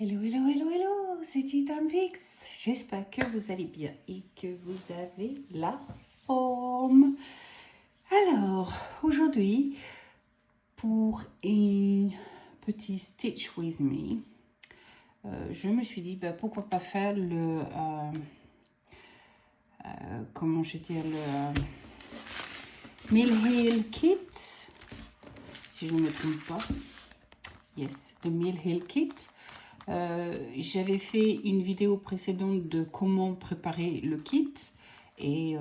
Hello, hello, hello, hello, c'est Time Fix. J'espère que vous allez bien et que vous avez la forme. Alors, aujourd'hui, pour un petit Stitch With Me, je me suis dit, pourquoi pas faire le, comment je dis, le Mill Hill Kit, si je ne me trompe pas. Yes, le Mill Hill Kit. J'avais fait une vidéo précédente de comment préparer le kit et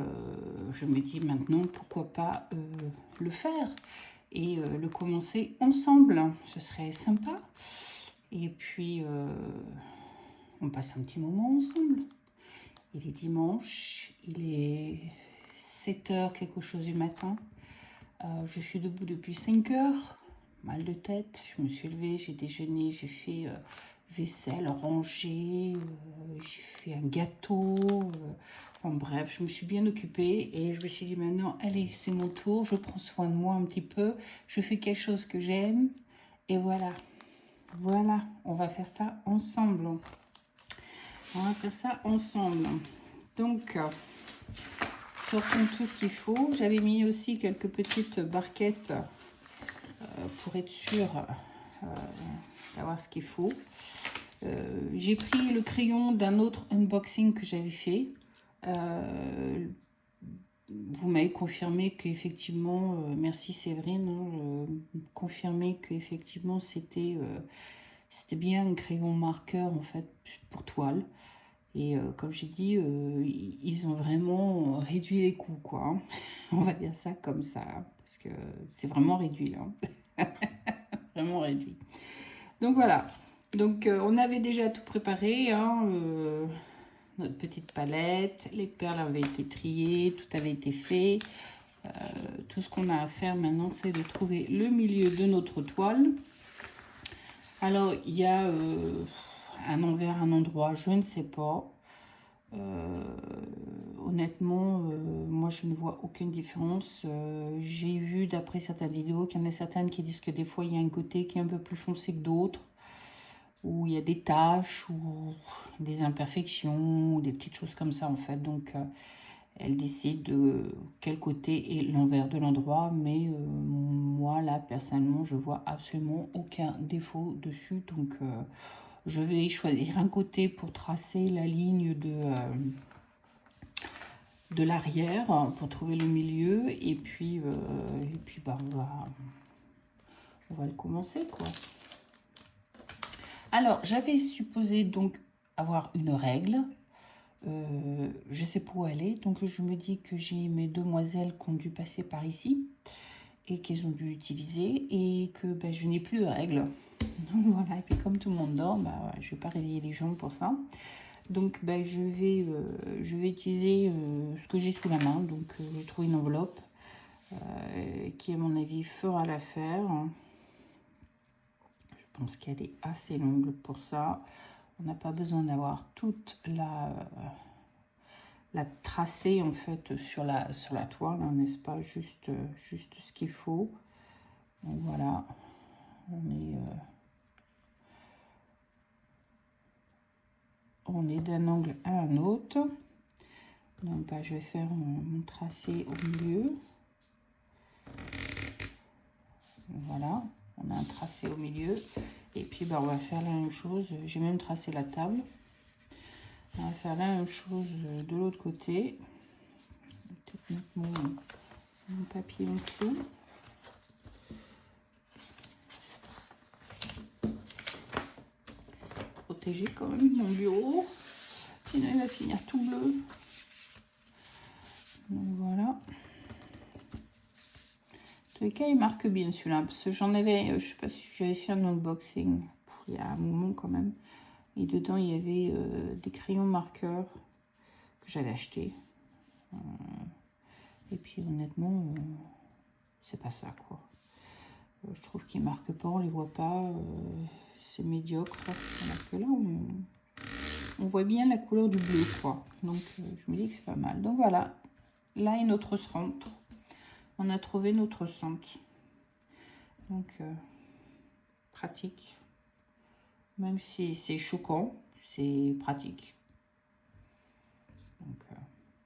je me dis maintenant pourquoi pas le faire et le commencer ensemble, ce serait sympa et puis on passe un petit moment ensemble. Il est dimanche, il est 7h quelque chose du matin, je suis debout depuis 5h, mal de tête, je me suis levée, j'ai déjeuné, j'ai fait vaisselle, rangée, j'ai fait un gâteau, enfin bref, je me suis bien occupée et je me suis dit maintenant, allez, c'est mon tour, je prends soin de moi un petit peu, je fais quelque chose que j'aime et voilà, on va faire ça ensemble. Donc, sortons tout ce qu'il faut. J'avais mis aussi quelques petites barquettes pour être sûre d'avoir ce qu'il faut. J'ai pris le crayon d'un autre unboxing que j'avais fait. Vous m'avez confirmé qu'effectivement, merci Séverine, confirmé qu'effectivement c'était bien un crayon marqueur en fait pour toile. Et comme j'ai dit, ils ont vraiment réduit les coûts, quoi. On va dire ça comme ça, parce que c'est vraiment réduit là. Vraiment réduit. Donc voilà. Donc on avait déjà tout préparé, hein, notre petite palette, les perles avaient été triées, tout avait été fait. Tout ce qu'on a à faire maintenant, c'est de trouver le milieu de notre toile. Alors il y a un envers, un endroit, je ne sais pas. Honnêtement, moi je ne vois aucune différence. J'ai vu d'après certaines vidéos qu'il y en a certaines qui disent que des fois il y a un côté qui est un peu plus foncé que d'autres, où il y a des taches ou des imperfections, ou des petites choses comme ça en fait. Donc elle décide de quel côté est l'envers de l'endroit, mais moi là personnellement je vois absolument aucun défaut dessus. Donc je vais choisir un côté pour tracer la ligne de l'arrière pour trouver le milieu et puis on va le commencer quoi. Alors j'avais supposé donc avoir une règle, je sais pas où elle est, donc je me dis que j'ai mes demoiselles qui ont dû passer par ici et qu'elles ont dû utiliser et que je n'ai plus de règle. Donc voilà, et puis comme tout le monde dort, je vais pas réveiller les gens pour ça. Donc je vais utiliser ce que j'ai sous la main. Donc j'ai trouvé une enveloppe qui à mon avis fera l'affaire. Je pense qu'elle est assez longue pour ça. On n'a pas besoin d'avoir toute la tracée en fait sur la toile, hein, n'est-ce pas, juste ce qu'il faut. Donc voilà, on est d'un angle à un autre. Donc je vais faire mon tracé au milieu. Voilà, on a un tracé au milieu. Et puis on va faire la même chose. J'ai même tracé la table. On va faire la même chose de l'autre côté. Peut-être mettre mon papier en dessous. Protéger quand même mon bureau. Sinon il va finir tout bleu. Donc voilà. En tous les cas, il marque bien celui-là. Parce que j'en avais, je sais pas si j'avais fait un unboxing il y a un moment quand même. Et dedans, il y avait des crayons marqueurs que j'avais achetés. Et puis honnêtement, c'est pas ça quoi. Je trouve qu'ils marquent pas, on les voit pas. C'est médiocre. Alors que là, on voit bien la couleur du bleu quoi. Donc je me dis que c'est pas mal. Donc voilà, là est notre centre. On a trouvé notre centre. Donc pratique. Même si c'est choquant, c'est pratique. Donc,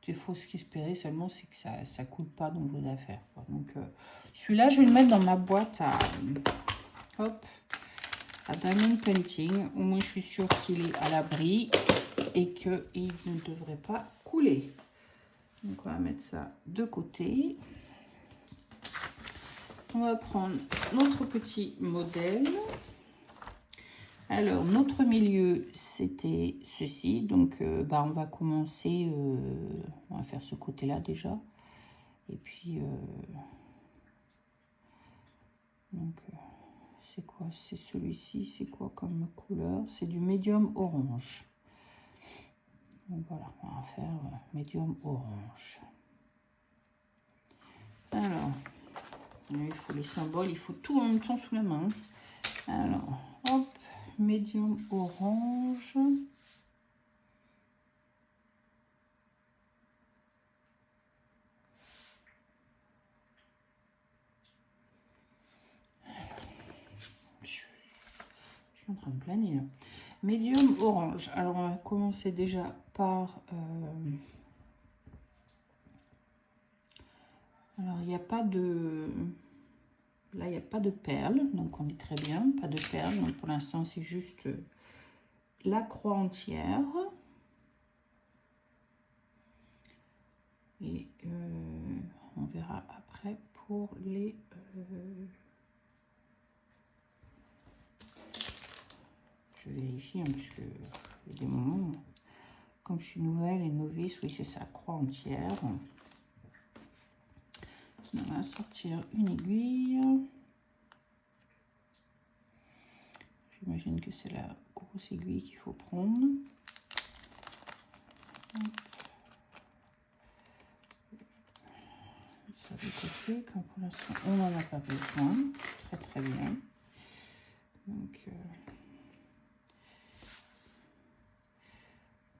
il faut ce qu'espérer seulement, c'est que ça ne coule pas dans vos affaires, quoi. Donc, celui-là, je vais le mettre dans ma boîte à, hop, à Diamond Painting. Au moins, je suis sûre qu'il est à l'abri et qu'il ne devrait pas couler. Donc, on va mettre ça de côté. On va prendre notre petit modèle. Alors, notre milieu, c'était ceci. Donc, on va commencer, on va faire ce côté-là déjà. Et puis, donc, c'est quoi? C'est celui-ci. C'est quoi comme couleur? C'est du médium orange. Donc, voilà, on va faire médium orange. Alors, il faut les symboles, il faut tout en même temps sous la main. Alors, hop, médium orange. Je suis en train de planer là. Médium orange. Alors, on va commencer déjà par... alors, il n'y a pas de... Là, il n'y a pas de perles, donc on est très bien. Pas de perles, donc pour l'instant, c'est juste la croix entière. Et on verra après pour les... je vérifie, hein, parce que il y a des moments, comme je suis nouvelle et novice, oui, c'est ça, croix entière. On va sortir une aiguille. J'imagine que c'est la grosse aiguille qu'il faut prendre. Ça de côté, comme pour l'instant on n'en a pas besoin. Très très bien. Donc,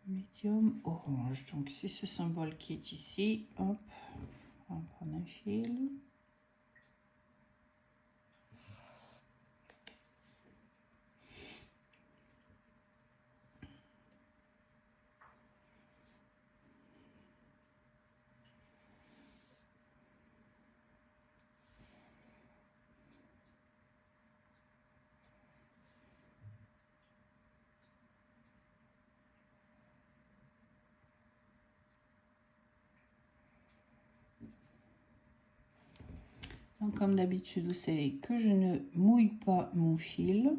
médium orange. Donc c'est ce symbole qui est ici. Hop, on va prendre un fil. Donc, comme d'habitude, vous savez que je ne mouille pas mon fil.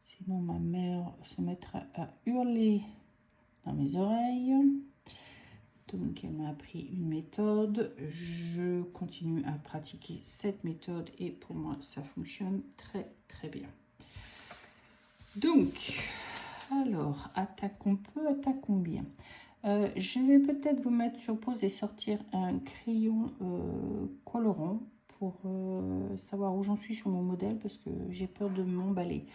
Sinon, ma mère se mettra à hurler dans mes oreilles. Donc, elle m'a appris une méthode. Je continue à pratiquer cette méthode et pour moi, ça fonctionne très, très bien. Donc, alors, attaquons peu, attaquons bien. Je vais peut-être vous mettre sur pause et sortir un crayon colorant pour savoir où j'en suis sur mon modèle parce que j'ai peur de m'emballer.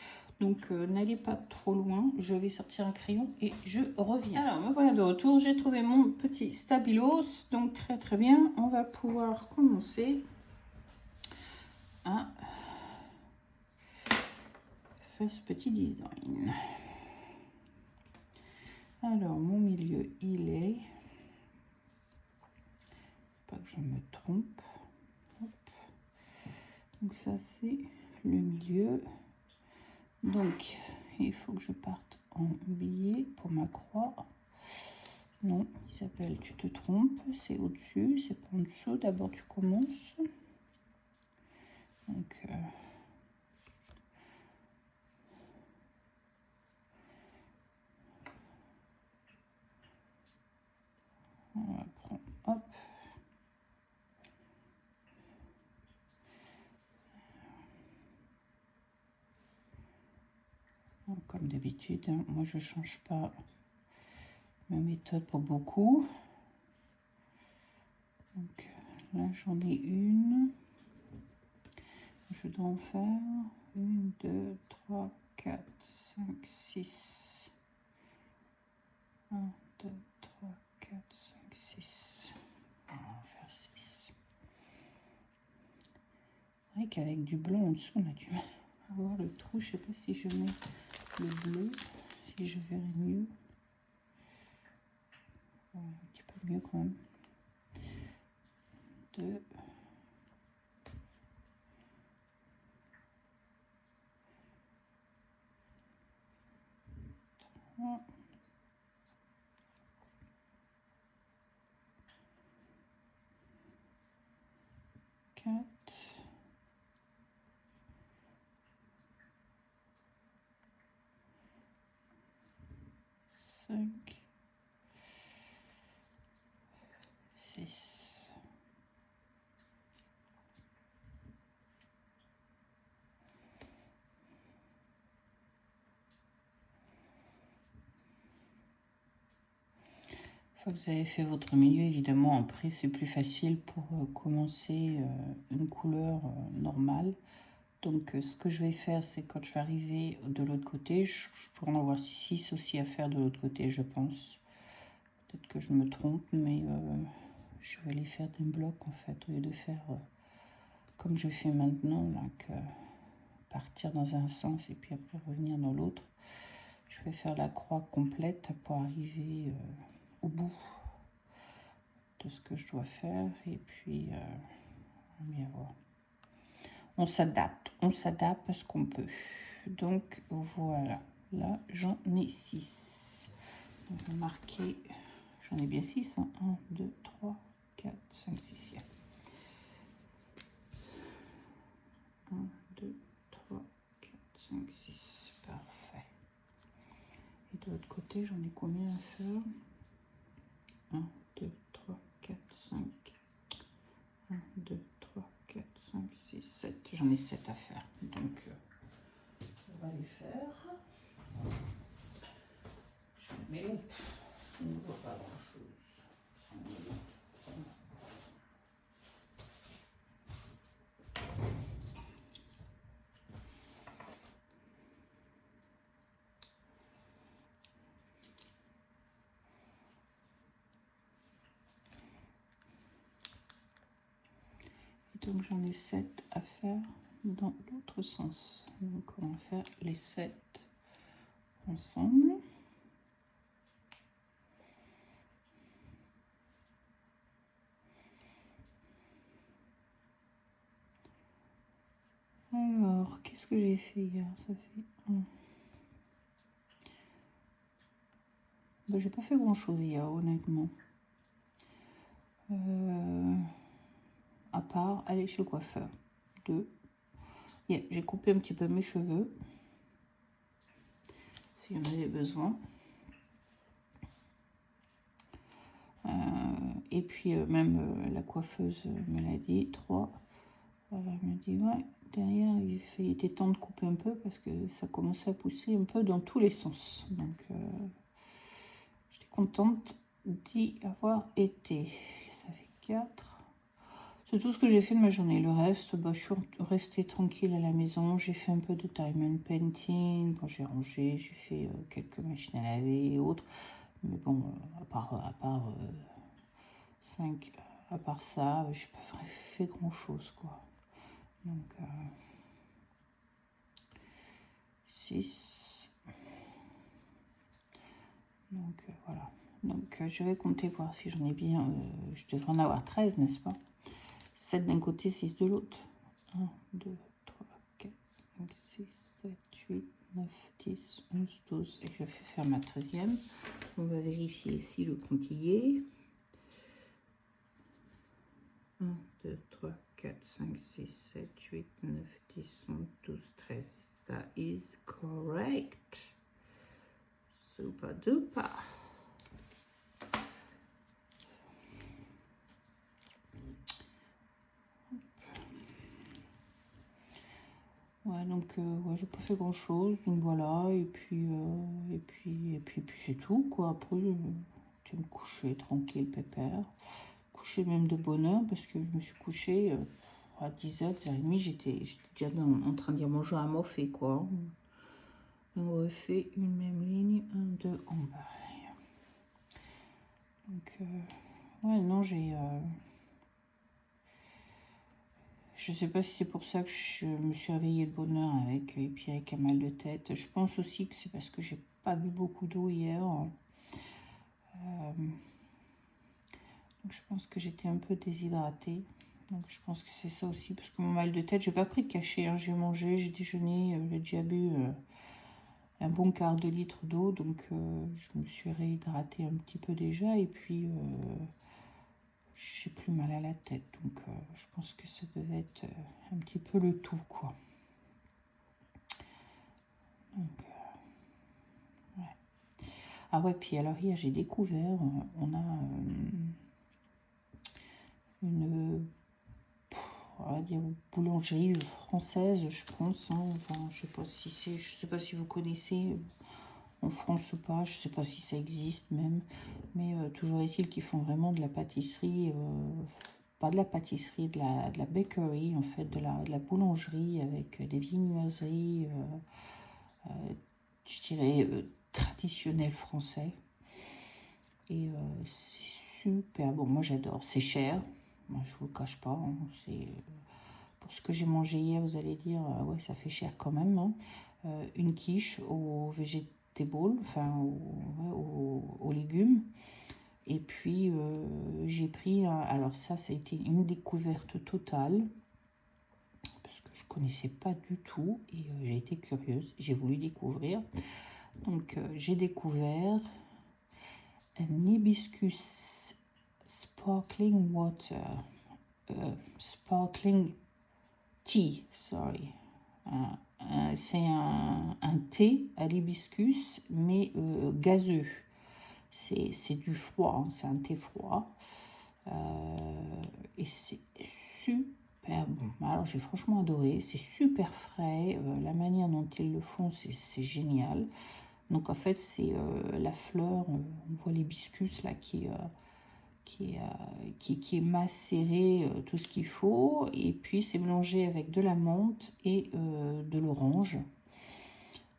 Donc n'allez pas trop loin, je vais sortir un crayon et je reviens. Alors me voilà de retour, j'ai trouvé mon petit stabilos, donc très très bien. On va pouvoir commencer à faire ce petit design. Alors mon milieu il est... pas que je me trompe. Hop. Donc ça c'est le milieu. Donc il faut que je parte en billet pour ma croix. Non, il s'appelle tu te trompes, c'est au-dessus, c'est pas en dessous. D'abord tu commences. Donc on va prendre, hop. Comme d'habitude, hein, moi je change pas ma méthode pour beaucoup. Donc là j'en ai une. Je dois en faire 1, 2, 3, 4, 5, 6. 1, 2, 3, 4, 5, 6. On va en faire 6. C'est vrai qu'avec du blanc en dessous, on a du mal pour voir le trou. Je sais pas si je mets le bleu, si je verrai mieux. Un petit peu mieux quand même. 2, 3, 4, 5, 6. Une fois que vous avez fait votre milieu, évidemment, après c'est plus facile pour commencer une couleur normale. Donc ce que je vais faire, c'est quand je vais arriver de l'autre côté, je dois en avoir 6 aussi à faire de l'autre côté, je pense. Peut-être que je me trompe, mais je vais les faire d'un bloc en fait, au lieu de faire comme je fais maintenant, là, que partir dans un sens et puis après revenir dans l'autre. Je vais faire la croix complète pour arriver au bout de ce que je dois faire, et puis on va bien voir. On s'adapte à ce qu'on peut. Donc voilà, là j'en ai 6. On va marquer, j'en ai bien 6, hein. 1, 2, 3, 4, 5, 6. 1, 2, 3, 4, 5, 6. Parfait. Et de l'autre côté, j'en ai combien à faire? 1, 2, 3, 4, 5. 1, 2, 3, 4, 5, 6, 7. J'en ai 7 à faire. Donc, on va les faire. Je mets mes loupes. On ne voit pas grand-chose. Donc j'en ai 7 à faire dans l'autre sens. Donc on va faire les 7 ensemble. Alors, qu'est-ce que j'ai fait hier? Ça fait un. Ben, j'ai pas fait grand chose hier, honnêtement. À part aller chez le coiffeur. 2. Yeah, j'ai coupé un petit peu mes cheveux. Si j'en avais besoin. Et puis même la coiffeuse me l'a dit. 3. Elle me dit ouais, derrière il était temps de couper un peu parce que ça commençait à pousser un peu dans tous les sens. Donc j'étais contente d'y avoir été. Ça fait 4. C'est tout ce que j'ai fait de ma journée. Le reste, bah, je suis restée tranquille à la maison. J'ai fait un peu de diamond painting. Bon, j'ai rangé, j'ai fait quelques machines à laver et autres. Mais bon, à part 5, à part ça, j'ai pas fait grand chose, quoi. Donc 6. Donc voilà. Donc je vais compter voir si j'en ai bien. Je devrais en avoir 13, n'est-ce pas? 7 d'un côté, 6 de l'autre. 1, 2, 3, 4, 5, 6, 7, 8, 9, 10, 11, 12. Et je vais faire ma 13e. On va vérifier si le compte y est. 1, 2, 3, 4, 5, 6, 7, 8, 9, 10, 11, 12, 13. That is correct. Super duper. Ouais, donc ouais, j'ai pas fait grand chose, donc voilà, et puis c'est tout, quoi. Après, je vais me coucher tranquille, pépère. Coucher même de bonne heure, parce que je me suis couchée à 10h, 10h30, j'étais déjà en train d'y manger à morphée, quoi. On refait une même ligne, 1, 2 en bas. Donc, ouais, non, j'ai Je sais pas si c'est pour ça que je me suis réveillée de bonne heure avec, et puis avec un mal de tête. Je pense aussi que c'est parce que j'ai pas bu beaucoup d'eau hier. Donc je pense que j'étais un peu déshydratée. Donc je pense que c'est ça aussi, parce que mon mal de tête, j'ai pas pris de cachet, hein. J'ai mangé, j'ai déjeuné, j'ai déjà bu un bon quart de litre d'eau, donc je me suis réhydratée un petit peu déjà, et puis j'ai plus mal à la tête, donc je pense que ça devait être un petit peu le tout, quoi. Donc, ouais. Ah ouais, puis alors hier j'ai découvert, on a une, on va dire, boulangerie française, je pense, hein. Enfin, je sais pas si vous connaissez en France ou pas, je sais pas si ça existe même, mais toujours est-il qu'ils font vraiment de la pâtisserie, pas de la pâtisserie, de la bakery, en fait, de la boulangerie avec des viennoiseries, je dirais, traditionnelles français. Et c'est super bon, moi j'adore, c'est cher, moi je vous le cache pas, hein. C'est pour ce que j'ai mangé hier, vous allez dire, ouais, ça fait cher quand même, hein. Une quiche aux vegetables, enfin aux légumes. Et puis j'ai pris, alors ça a été une découverte totale, parce que je connaissais pas du tout, et j'ai été curieuse, j'ai voulu découvrir. Donc j'ai découvert un hibiscus sparkling water, sparkling tea, sorry. C'est un thé à l'hibiscus, mais gazeux. C'est du froid, hein, c'est un thé froid. Et c'est super bon. Alors j'ai franchement adoré, c'est super frais. La manière dont ils le font, c'est génial. Donc en fait, c'est la fleur, on voit l'hibiscus là qui est macéré, tout ce qu'il faut, et puis c'est mélangé avec de la menthe et de l'orange.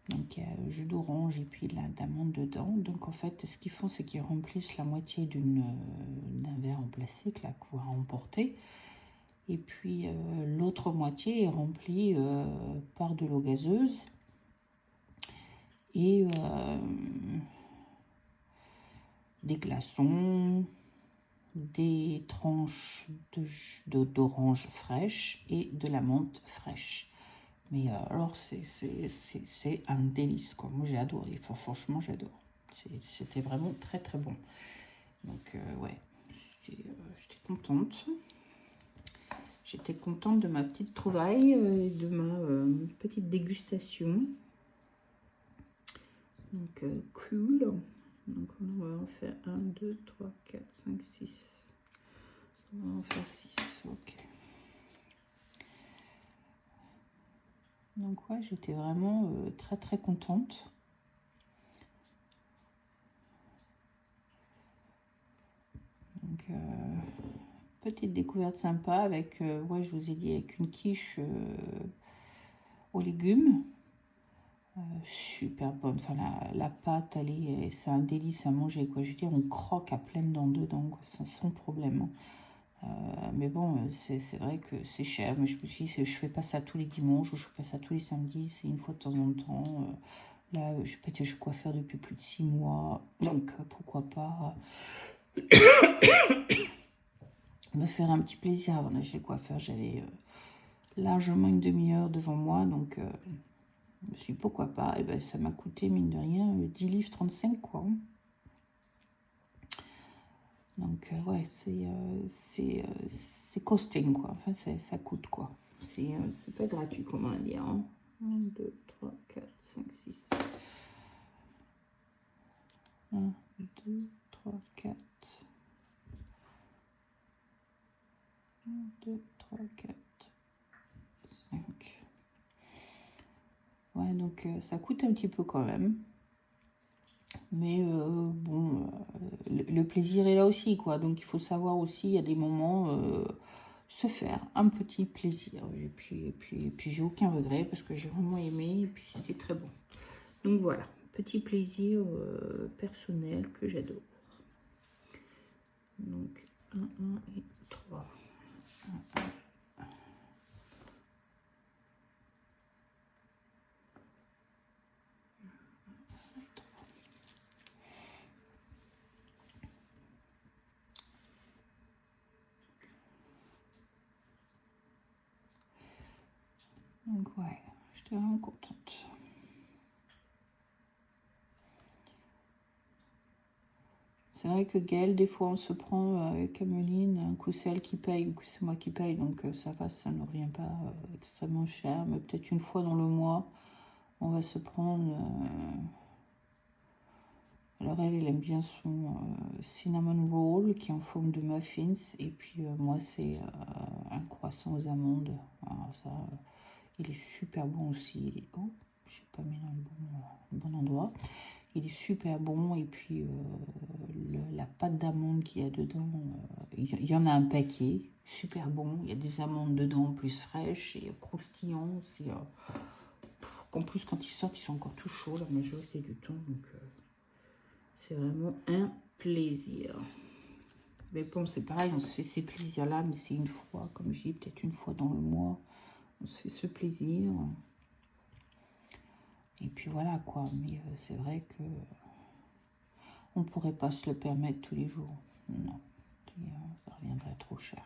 Donc il y a jus d'orange et puis de la menthe dedans. Donc en fait, ce qu'ils font, c'est qu'ils remplissent la moitié d'un verre en plastique là qu'on va emporter, et puis l'autre moitié est remplie par de l'eau gazeuse et des glaçons, des tranches d'orange fraîche et de la menthe fraîche. Mais alors c'est un délice, quoi. Moi j'ai adoré, enfin, franchement j'adore. C'était vraiment très très bon. Donc ouais, j'étais contente. J'étais contente de ma petite trouvaille, de ma petite dégustation. Donc cool. Donc on va en faire 1, 2, 3, 4, 5, 6. On va en faire 6, ok. Donc ouais, j'étais vraiment très très contente. Donc petite découverte sympa avec, ouais, je vous ai dit, avec une quiche aux légumes. Super bonne, enfin la pâte, c'est un délice à manger, quoi. Je veux dire, on croque à pleines dents dedans, quoi, sans problème. Mais bon, c'est vrai que c'est cher. Mais je me suis dit, je fais pas ça tous les dimanches ou je fais pas ça tous les samedis, c'est une fois de temps en temps. Là, je sais pas, je suis coiffeur depuis plus de 6 mois, donc pourquoi pas me faire un petit plaisir avant d'aller chez le coiffeur. J'avais largement une demi-heure devant moi, donc je me suis dit, pourquoi pas. Et ben ça m'a coûté, mine de rien, 10 livres 35, quoi. Donc ouais, c'est costing, quoi. Enfin, ça coûte, quoi. C'est pas gratuit, comment dire, hein. 1, 2, 3, 4, 5, 6. 1, 2, 3, 4. 1, 2, 3, 4, 5. Ouais, donc ça coûte un petit peu quand même. Mais bon, le plaisir est là aussi, quoi. Donc il faut savoir aussi, il y a des moments, se faire un petit plaisir. Et puis j'ai aucun regret parce que j'ai vraiment aimé et puis c'était très bon. Donc voilà, petit plaisir personnel que j'adore. Donc 1, 1 et 3. 1, 1. Donc ouais, j'étais vraiment contente. C'est vrai que Gaëlle, des fois on se prend avec Ameline, un coup c'est elle qui paye, un coup c'est moi qui paye, donc ça va, ça ne revient pas extrêmement cher, mais peut-être une fois dans le mois, on va se prendre... Alors elle aime bien son cinnamon roll qui est en forme de muffins, et puis moi c'est un croissant aux amandes. Alors ça, il est super bon aussi. Il est... Oh, je n'ai pas mis dans le bon endroit. Il est super bon, et puis la pâte d'amande qu'il y a dedans, il y en a un paquet, super bon. Il y a des amandes dedans plus fraîches et croustillantes. En plus, quand ils sortent, ils sont encore tout chauds la majorité du temps. Donc, c'est vraiment un plaisir. Mais bon, c'est pareil, on se fait ces plaisirs-là, mais c'est une fois, comme je dis, peut-être une fois dans le mois. On se fait ce plaisir. Et puis voilà, quoi. Mais c'est vrai que on ne pourrait pas se le permettre tous les jours. Non, ça reviendrait trop cher.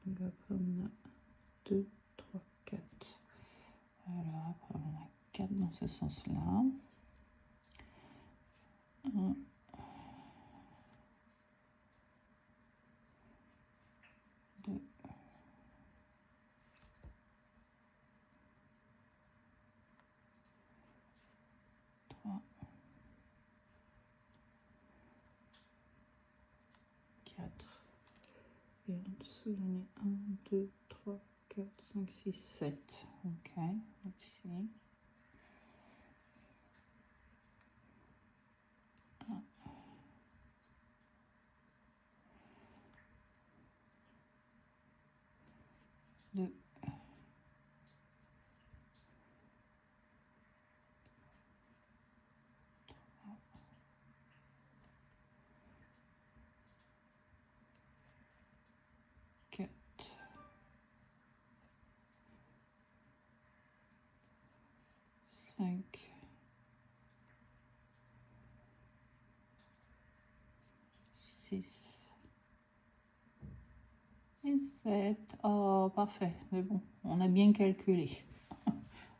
Donc après, on a 2, 3, 4. Alors après, on a 4 dans ce sens-là. 1, 2, 3, 4. Et en dessous, j'en ai 1, 2, 3, 4, 5, 6, 7. Ok, let's see. 1, 2, 4, 5, 6 et 7. Oh, parfait. Mais bon, on a bien calculé.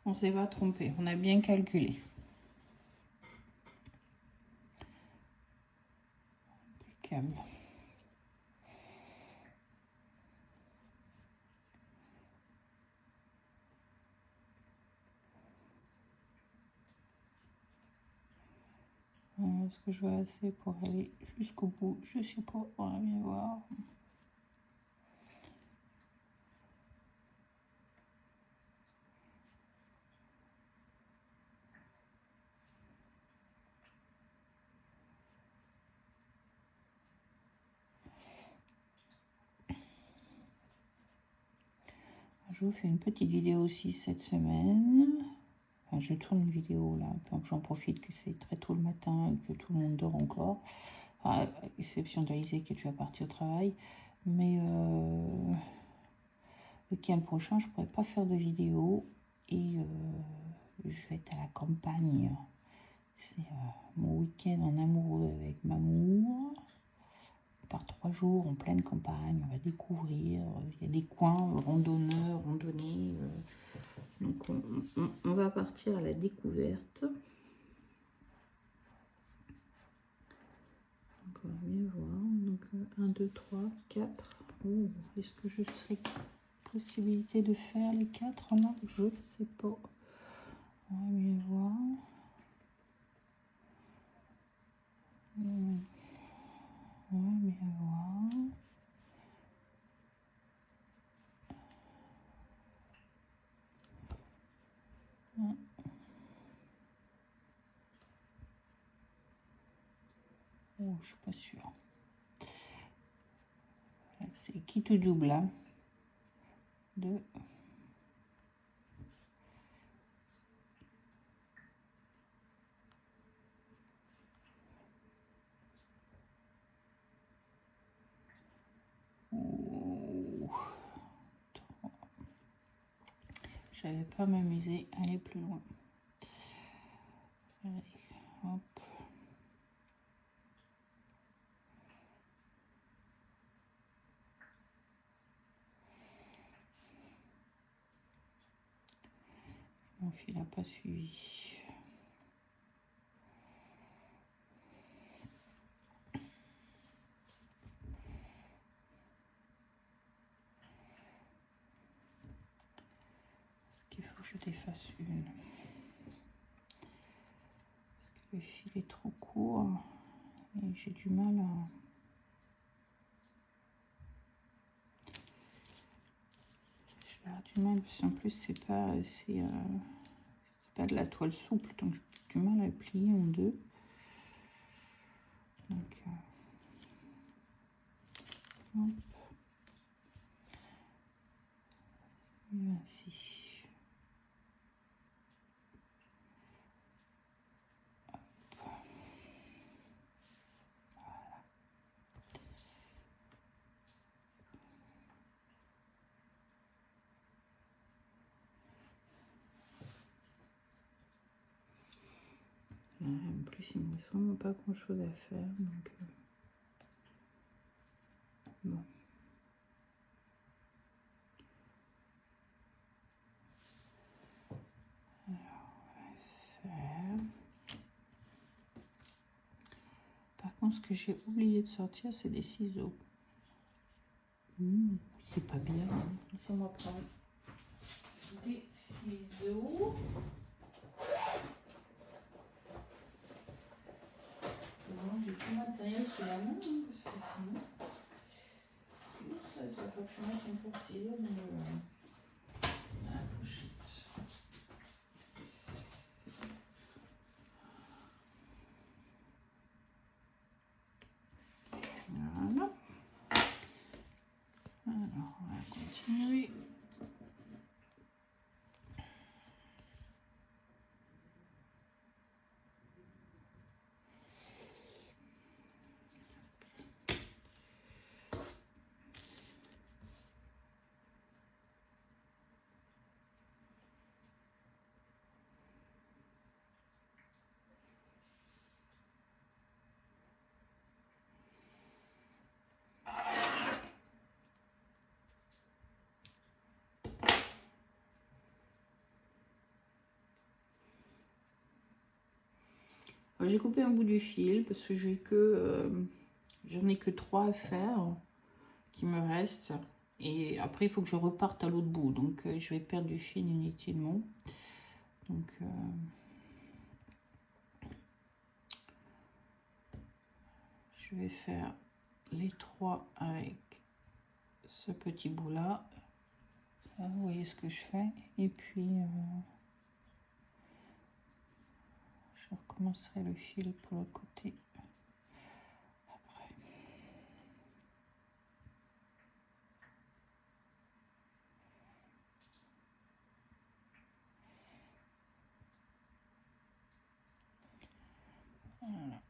On ne s'est pas trompé. On a bien calculé. Impeccable. Est-ce que je vais assez pour aller jusqu'au bout? Je sais pas. On va bien voir. Je vous fais une petite vidéo aussi cette semaine. Enfin, je tourne une vidéo là, j'en profite que c'est très tôt le matin et que tout le monde dort encore. À exception d'Alizé qui est déjà partie au travail. Mais le week-end prochain, je ne pourrai pas faire de vidéo. Et je vais être à la campagne. C'est mon week-end en amoureux avec Mamour. On part 3 jours en pleine campagne. On va découvrir. Il y a des coins randonneurs, randonnées. Donc on va partir à la découverte. Donc on va bien voir. Donc 1, 2, 3, 4. Oh, est-ce que je serai possibilité de faire les 4 là? Je ne sais pas. On va bien voir. On va bien voir. Oh, je suis pas sûre. C'est qui tout double, hein? 2. Oh. Je n'avais pas m'amuser à aller plus loin. Allez, hop. Mon fil n'a pas suivi. Il faut que je défasse une. Parce que le fil est trop court et j'ai du mal à... Je vais avoir du mal parce qu'en plus c'est pas de la toile souple, donc j'ai du mal à le plier en deux. Donc hop. Et ainsi. En plus, il me reste vraiment pas grand chose à faire. Donc, bon. Alors, on va faire. Par contre, ce que j'ai oublié de sortir, c'est des ciseaux. C'est pas bien. Laissez-moi prendre des ciseaux. J'ai tout le matériel sous la main, parce que sinon, c'est où ça? Ça faut que je mette une portière dans la pochette. Voilà. Alors, on va continuer. J'ai coupé un bout du fil parce que j'en ai que 3 à faire qui me restent. Et après, il faut que je reparte à l'autre bout. Donc, je vais perdre du fil inutilement. Donc, je vais faire les 3 avec ce petit bout là. Vous voyez ce que je fais. Et puis, je recommencerai le fil pour le côté. Après. Voilà.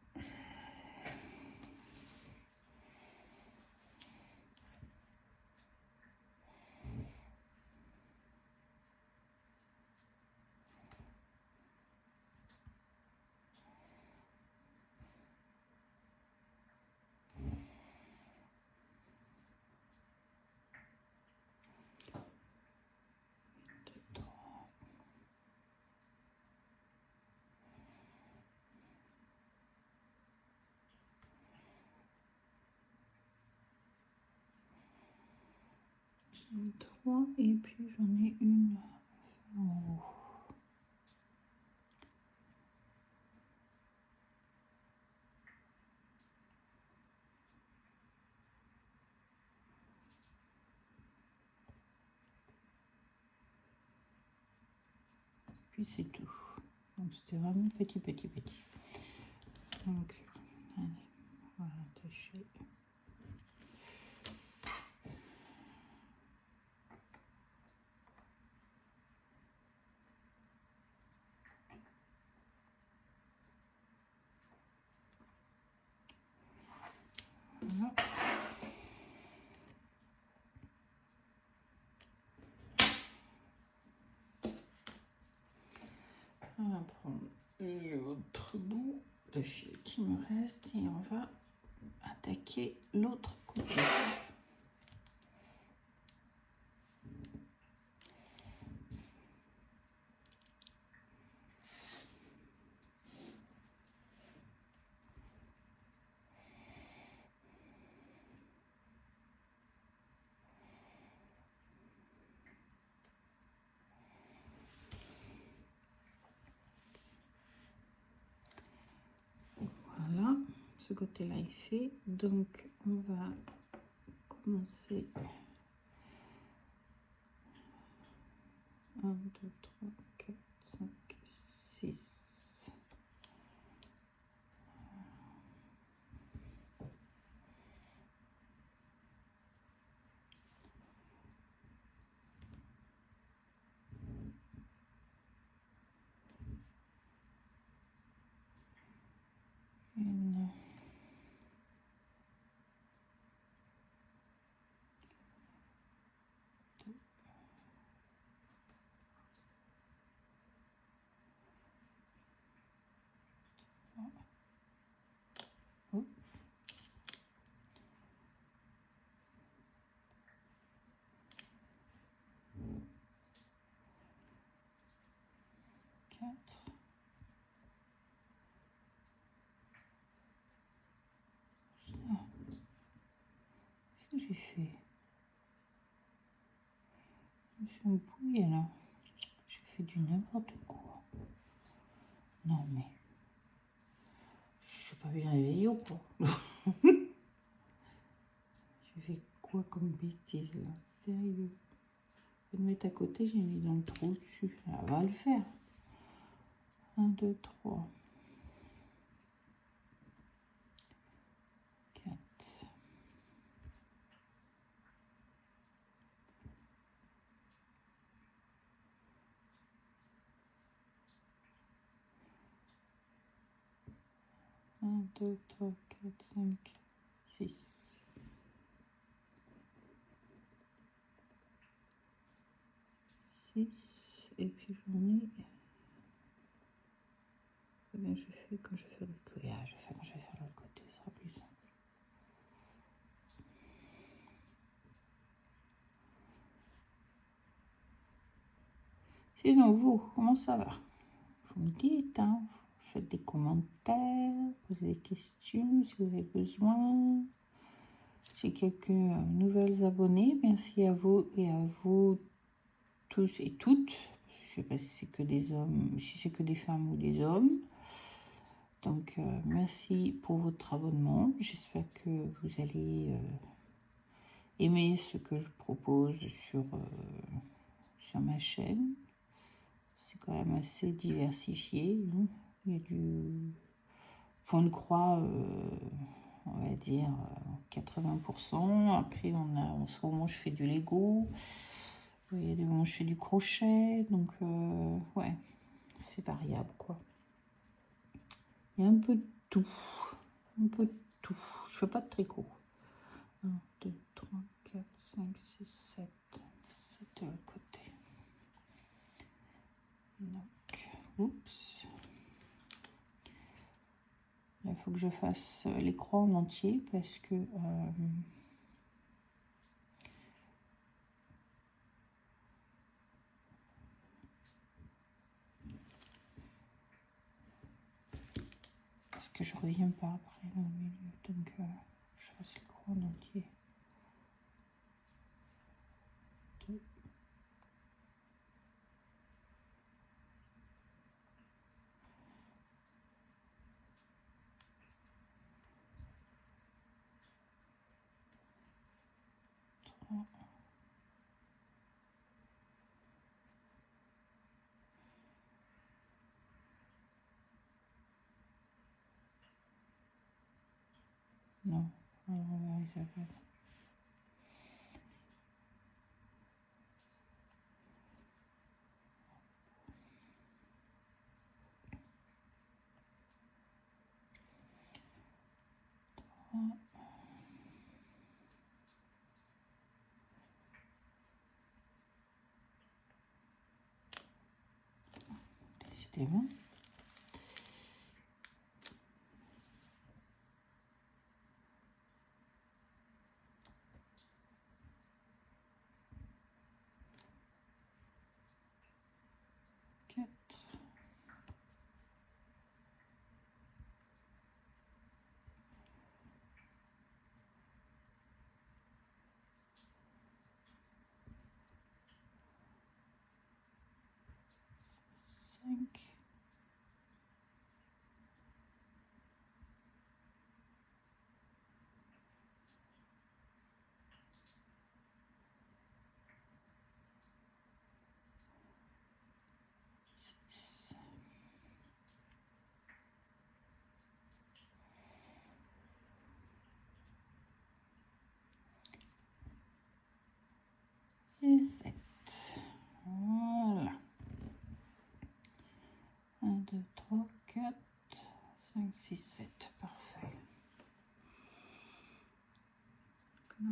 Trois, et puis j'en ai une en haut. Puis c'est tout. Donc c'était vraiment petit. Donc, allez, on va attacher. Voilà. On va prendre l'autre bout de fil qui me reste et on va attaquer l'autre côté. ce côté-là est fait. Donc, on va commencer. 1, 2, 3, 4, 5, 6. Une. Oh. 4. Qu'est-ce que j'ai fait? Je me suis embrouillée là. J'ai fait du n'importe quoi. Non mais. Je suis pas bien réveillée ou quoi? J'ai fait quoi comme bêtise là? Sérieux? Je vais le mettre à côté, j'ai mis dans le trou dessus. Ça va le faire. 1, 2, 3. 4. 1, 2, 3, 4, 5, 6. 6. Et puis j'en ai. Eh bien, je fais quand je vais faire l'autre côté. Ah, je fais quand je vais faire l'autre côté, ce sera plus simple. Sinon, vous, comment ça va? Vous me dites, hein, faites des commentaires, posez des questions si vous avez besoin. J'ai quelques nouvelles abonnées. Merci à vous et à vous tous et toutes. Je ne sais pas si c'est que des hommes, si c'est que des femmes ou des hommes. Donc, merci pour votre abonnement. J'espère que vous allez aimer ce que je propose sur ma chaîne. C'est quand même assez diversifié. Hein. Il y a du point de croix, on va dire 80%. Après, en ce moment, je fais du Lego. Il y a des moments où je fais du crochet. Donc, ouais, c'est variable, quoi. Il y a un peu de tout. Un peu de tout. Je fais pas de tricot. 1, 2, 3, 4, 5, 6, 7. 7 de l'autre côté. Donc, oups. Là, il faut que je fasse les croix en entier parce que je reviens pas après là, au milieu. Donc, je fasse les croix en entier. 2. Non, alors on va Isabelle. Décidément. Cinq. 5, 6, 7, parfait.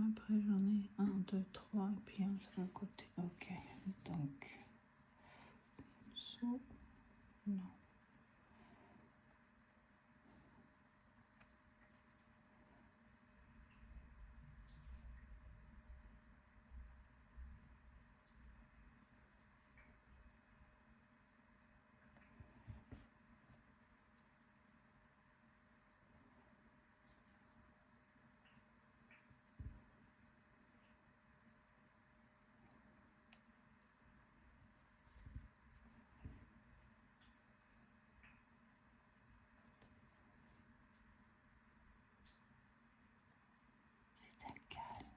Après j'en ai 1, 2, 3 et puis un sur le côté. Ok, donc non. C'est un calme.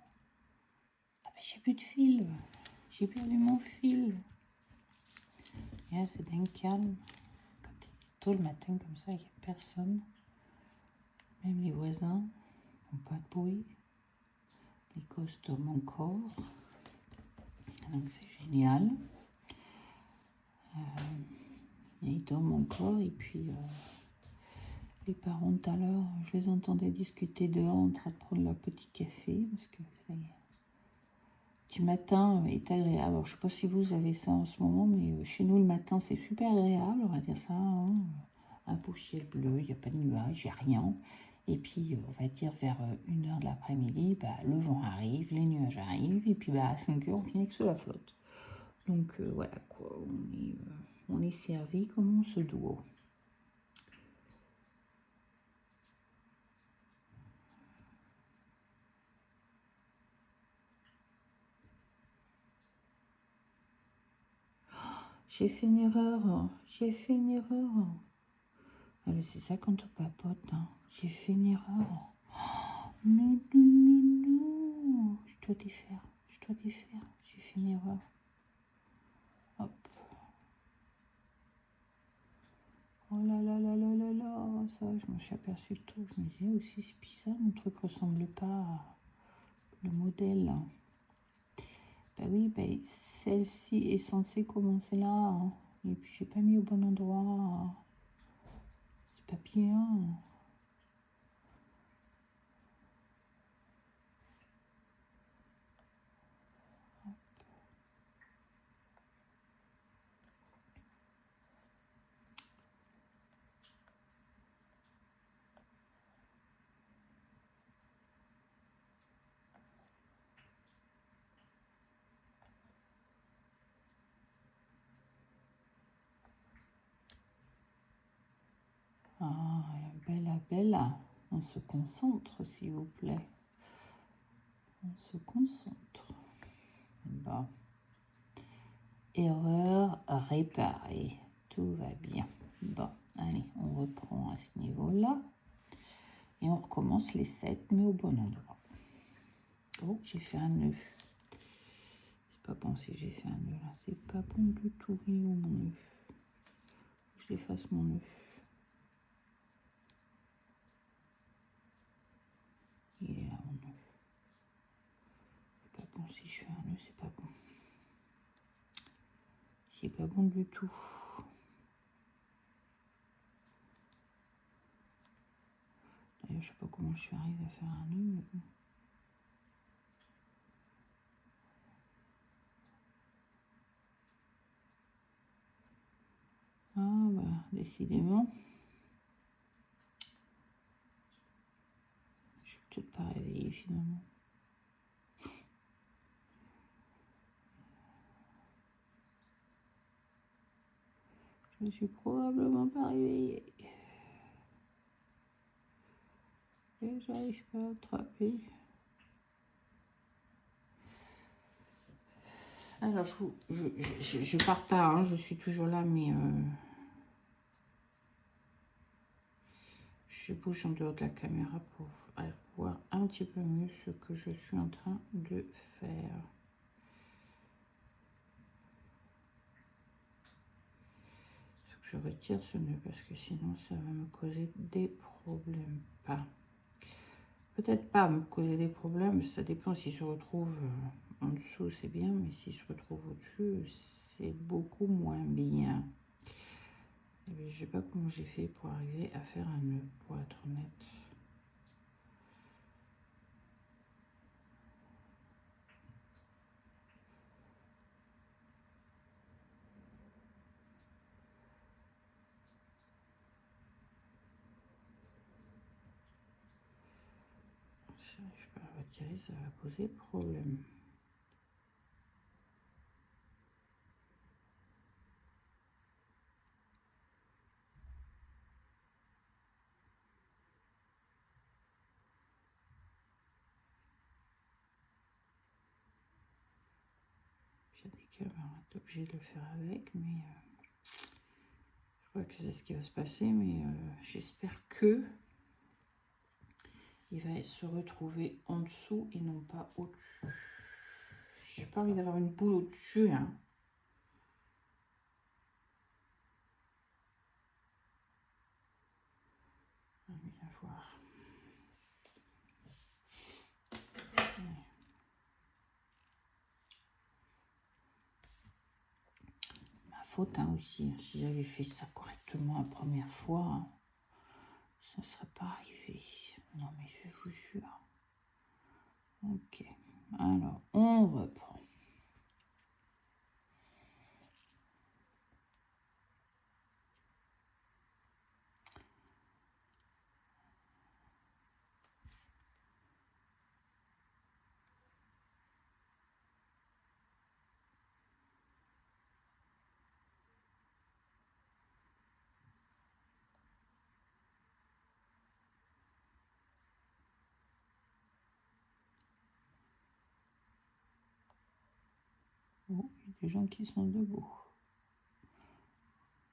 Ah mais j'ai plus de fil. J'ai perdu mon fil. Yeah, c'est d'un calme. Quand il est tôt le matin comme ça, il n'y a personne. Même les voisins n'ont pas de bruit. Les gosses dorment encore. Donc c'est génial. Ils dorment encore et puis les parents tout à l'heure, je les entendais discuter dehors en train de prendre leur petit café parce que du matin est agréable. Alors, je ne sais pas si vous avez ça en ce moment, mais chez nous le matin c'est super agréable, on va dire ça. Hein. Un beau ciel bleu, il n'y a pas de nuages, il n'y a rien. Et puis on va dire vers 1h de l'après-midi, bah, le vent arrive, les nuages arrivent, et puis bah, à 5h on finit que sous la flotte. Donc voilà quoi, on est servi comme on se doit. J'ai fait une erreur, j'ai fait une erreur. Ah, mais c'est ça quand on papote, hein. J'ai fait une erreur. Non, non, non, non. Je dois défaire, j'ai fait une erreur. Hop. Oh là là là là là là, ça, je m'en suis aperçue de tout. Je me disais aussi, c'est bizarre, mon truc ressemble pas à le modèle. Bah oui, bah, celle-ci est censée commencer là, hein. Et puis j'ai pas mis au bon endroit. C'est pas bien. Ah, bella, bella. On se concentre, s'il vous plaît. On se concentre. Bon. Erreur réparée. Tout va bien. Bon, allez, on reprend à ce niveau-là. Et on recommence les 7, mais au bon endroit. Oh, j'ai fait un nœud. C'est pas bon si j'ai fait un nœud là. C'est pas bon du tout. Il est où mon nœud? Je l'efface mon nœud. Il est là mon nœud. C'est pas bon si je fais un nœud, c'est pas bon. C'est pas bon du tout. D'ailleurs, je sais pas comment je suis arrivée à faire un nœud, mais bon. Ah bah, décidément. Je suis peut-être pas réveillée finalement. Je ne suis probablement pas réveillée. Et j'arrive pas à attraper. Alors, je pars pas, hein, je suis toujours là, mais je bouge en dehors de la caméra pour voir un petit peu mieux ce que je suis en train de faire. Il faut que je retire ce nœud parce que sinon ça va me causer des problèmes. Peut-être pas me causer des problèmes, ça dépend s'il se retrouve en dessous, c'est bien, mais s'il se retrouve au-dessus, c'est beaucoup moins bien. Et Je sais pas comment j'ai fait pour arriver à faire un nœud, pour être honnête. Si j'arrive pas à le retirer, ça va poser problème. J'ai des câbles, on va être obligé de le faire avec, mais je crois que c'est ce qui va se passer, mais j'espère que il va se retrouver en dessous et non pas au-dessus. J'ai pas envie d'avoir une boule au-dessus, hein. On va bien voir. Ma faute hein, aussi. Si j'avais fait ça correctement la première fois, hein, ça ne serait pas arrivé. Non mais je vous jure. Ok. Alors, on reprend. Oh, il y a des gens qui sont debout.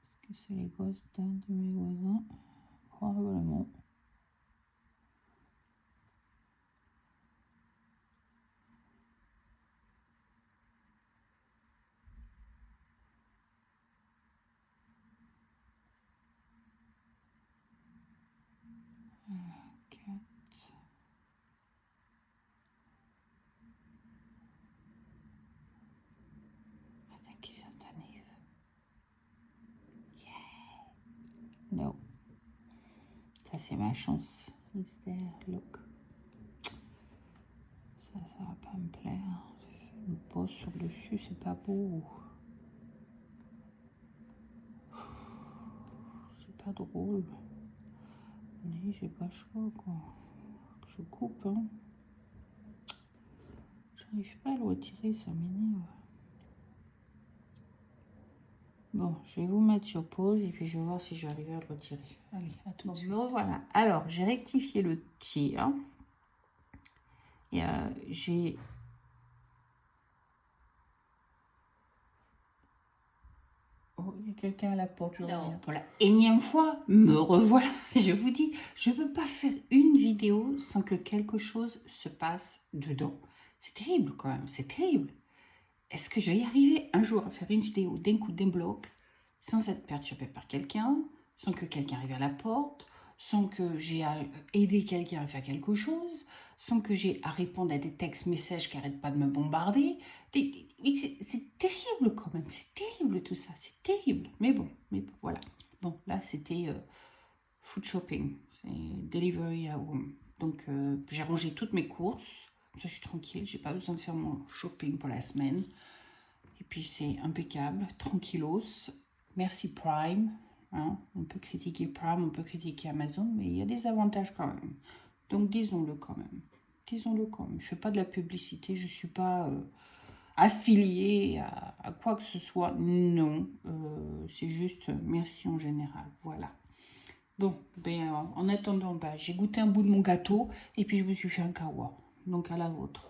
Est-ce que c'est les gosses d'un de mes voisins? Probablement. I think he's underneath. Yeah. No. Ça, c'est ma chance. It's there, look. Ça va pas me plaire. Une pose sur le dessus, c'est pas beau. C'est pas drôle. Mais j'ai pas le choix, quoi. Je coupe, hein. J'arrive pas à le retirer, ça m'énerve. Bon, je vais vous mettre sur pause et puis je vais voir si je vais arriver à le retirer. Allez, à tout de suite. Me revoilà. Alors, j'ai rectifié le tir. Et j'ai... Oh, il y a quelqu'un à la porte, je reviens. Pour la énième fois, me revoilà. Je vous dis, je ne peux pas faire une vidéo sans que quelque chose se passe dedans. C'est terrible quand même, c'est terrible. Est-ce que je vais y arriver un jour à faire une vidéo d'un coup d'un bloc sans être perturbée par quelqu'un, sans que quelqu'un arrive à la porte, sans que j'ai à aider quelqu'un à faire quelque chose, sans que j'ai à répondre à des textes messages qui n'arrêtent pas de me bombarder. C'est terrible quand même, c'est terrible tout ça, c'est terrible. Mais bon, voilà. Bon, là c'était food shopping, c'est delivery à home. Donc j'ai rangé toutes mes courses, ça je suis tranquille, j'ai pas besoin de faire mon shopping pour la semaine. Et puis c'est impeccable, tranquillos. Merci Prime. Hein. On peut critiquer Prime, on peut critiquer Amazon, mais il y a des avantages quand même. Donc disons-le quand même. Disons-le quand même. Je ne fais pas de la publicité, je ne suis pas affiliée à quoi que ce soit. Non, c'est juste merci en général. Voilà. Bon, ben, en attendant, ben, j'ai goûté un bout de mon gâteau et puis je me suis fait un kawa. Donc à la vôtre.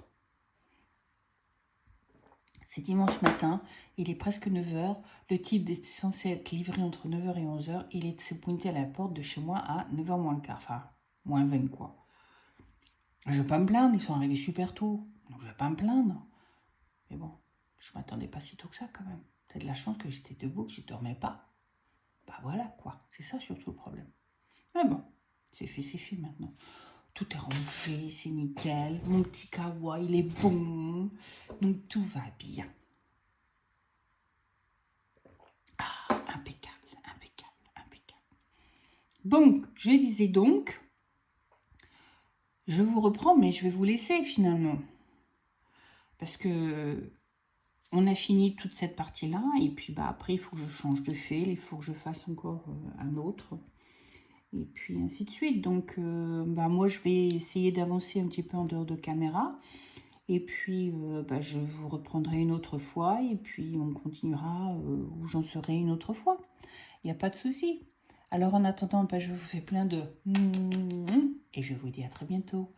C'est dimanche matin, il est presque 9h. Le type est censé être livré entre 9h et 11h. Il s'est pointé à la porte de chez moi à 9h moins le quart. Enfin, moins 20 quoi. Je ne vais pas me plaindre, ils sont arrivés super tôt. Donc je ne vais pas me plaindre. Mais bon, je ne m'attendais pas si tôt que ça quand même. T'as de la chance que j'étais debout, que je ne dormais pas. Bah voilà quoi, c'est ça surtout le problème. Mais bon, c'est fait maintenant. Tout est rangé, c'est nickel. Mon petit kawa, il est bon. Donc tout va bien. Impeccable, impeccable, impeccable. Donc, je disais donc, je vous reprends, mais je vais vous laisser finalement. Parce que on a fini toute cette partie-là, et puis bah, après, il faut que je change de fil, il faut que je fasse encore un autre, et puis ainsi de suite. Donc, bah, moi, je vais essayer d'avancer un petit peu en dehors de caméra, et puis bah, je vous reprendrai une autre fois, et puis on continuera où j'en serai une autre fois. Il n'y a pas de souci. Alors, en attendant, bah, je vous fais plein de... Et je vous dis à très bientôt.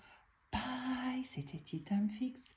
Bye, c'était Tea Time Fix.